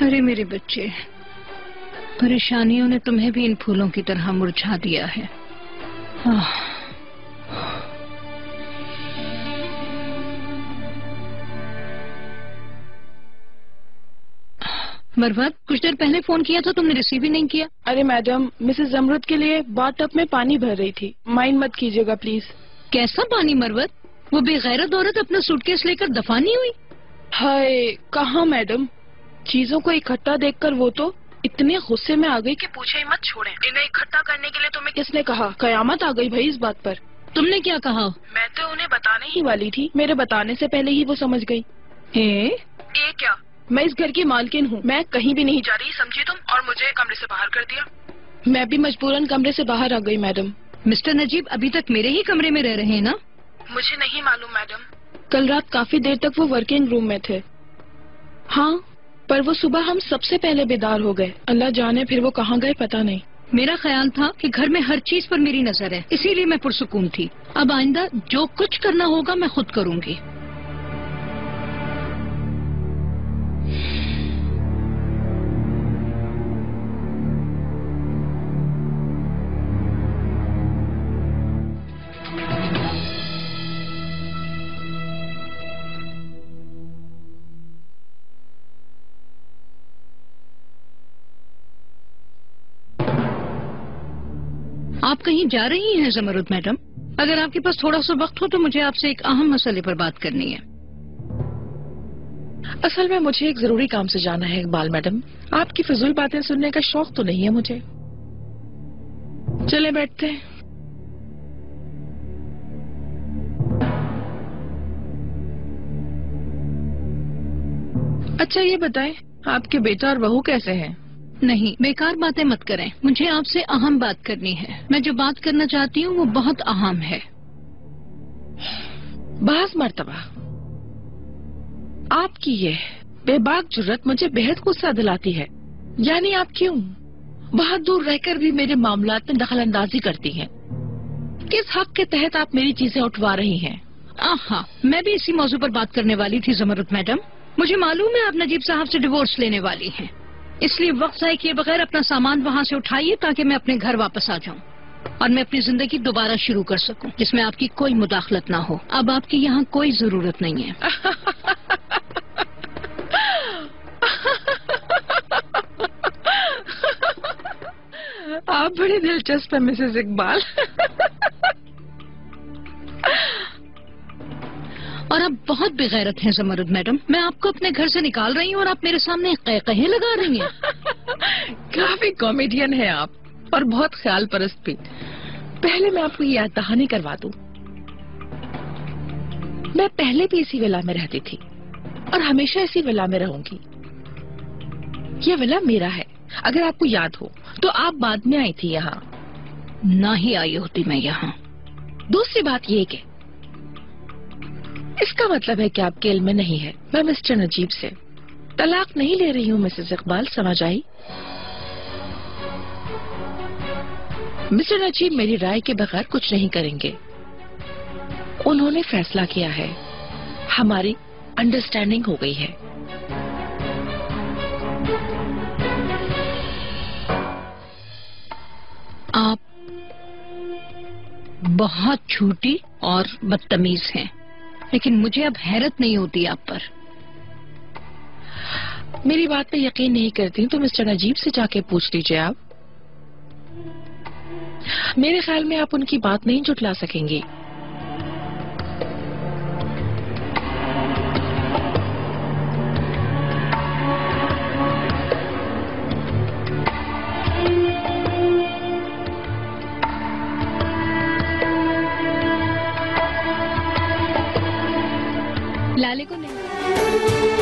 अरे मेरे बच्चे, परेशानियों ने तुम्हें भी इन फूलों की तरह मुरझा दिया है। मरवत, कुछ देर पहले फोन किया था, तुमने रिसीव ही नहीं किया। अरे मैडम, मिसेस जमरुद के लिए बाथ टब में पानी भर रही थी, माइंड मत कीजिएगा प्लीज। कैसा पानी मरवत? वो बेगैरत औरत अपना सूटकेस लेकर दफा नहीं हुई? हाय, कहाँ मैडम, चीजों को इकट्ठा देखकर वो तो इतने गुस्से में आ गई कि पूछे ही मत छोड़े। इन्हें इकट्ठा करने के लिए तुम्हें किसने कहा? कयामत आ गई भाई इस बात पर। तुमने क्या कहा? मैं तो उन्हें बताने ही वाली थी, मेरे बताने से पहले ही वो समझ गई। ये क्या, मैं इस घर की मालकिन हूँ, मैं कहीं भी नहीं जा रही, समझी तुम? और मुझे कमरे से बाहर कर दिया। मैं भी मजबूरन कमरे से बाहर आ गई मैडम। मिस्टर नजीब अभी तक मेरे ही कमरे में रह रहे हैं ना? मुझे नहीं मालूम मैडम, कल रात काफी देर तक वो वर्किंग रूम में थे। हाँ, पर वो सुबह हम सबसे पहले बेदार हो गए। अल्लाह जाने फिर वो कहाँ गए, पता नहीं। मेरा ख्याल था कि घर में हर चीज पर मेरी नजर है, इसीलिए मैं पुरसुकून थी। अब आइंदा जो कुछ करना होगा मैं खुद करूंगी। आप कहीं जा रही हैं जमरुद मैडम? अगर आपके पास थोड़ा सा वक्त हो तो मुझे आपसे एक अहम मसले पर बात करनी है। असल में मुझे एक जरूरी काम से जाना है इकबाल मैडम, आपकी फिजूल बातें सुनने का शौक तो नहीं है मुझे। चले बैठते हैं। अच्छा ये बताएं, आपके बेटा और बहू कैसे हैं? नहीं, बेकार बातें मत करें, मुझे आपसे अहम बात करनी है। मैं जो बात करना चाहती हूँ वो बहुत अहम है। बाज़ मर्तबा आपकी ये बेबाक जुर्रत मुझे बेहद गुस्सा दिलाती है। यानी आप क्यों बहुत दूर रहकर भी मेरे मामलात में दखल अंदाजी करती हैं? किस हक के तहत आप मेरी चीजें उठवा रही हैं? हाँ, मैं भी इसी मौजू पर बात करने वाली थी जमरुद मैडम। मुझे मालूम है आप नजीब साहब से डिवोर्स लेने वाली हैं, इसलिए वक्त ज़ाय किए बगैर अपना सामान वहाँ से उठाइए ताकि मैं अपने घर वापस आ जाऊँ और मैं अपनी जिंदगी दोबारा शुरू कर सकूं, जिसमें आपकी कोई मुदाखलत ना हो। अब आपकी यहाँ कोई जरूरत नहीं है। आप बड़ी दिलचस्प है मिसेस इकबाल। और आप बहुत बेगैरत हैं जमरुद मैडम। मैं आपको अपने घर से निकाल रही हूँ और आप मेरे सामने कहे लगा रही हैं। काफी कॉमेडियन है आप और बहुत ख्याल परस्त भी। पहले मैं आपको याद दहानी करवा दूं। मैं पहले भी इसी विला में रहती थी और हमेशा इसी विला में रहूंगी। ये विला मेरा है। अगर आपको याद हो तो आप बाद में आई थी यहाँ। ना ही आई होती मैं यहाँ। दूसरी बात ये कि इसका मतलब है कि आपके इल्म में नहीं है मैं मिस्टर नजीब से तलाक नहीं ले रही हूँ। मिसेस इकबाल समझ आई? मिस्टर नजीब मेरी राय के बगैर कुछ नहीं करेंगे। उन्होंने फैसला किया है, हमारी अंडरस्टैंडिंग हो गई है। आप बहुत झूठी और बदतमीज हैं, लेकिन मुझे अब हैरत नहीं होती आप पर। मेरी बात पे यकीन नहीं करती तो मिस्टर नजीब से जाके पूछ लीजिए आप। मेरे ख्याल में आप उनकी बात नहीं जुटला सकेंगी। लाले को नहीं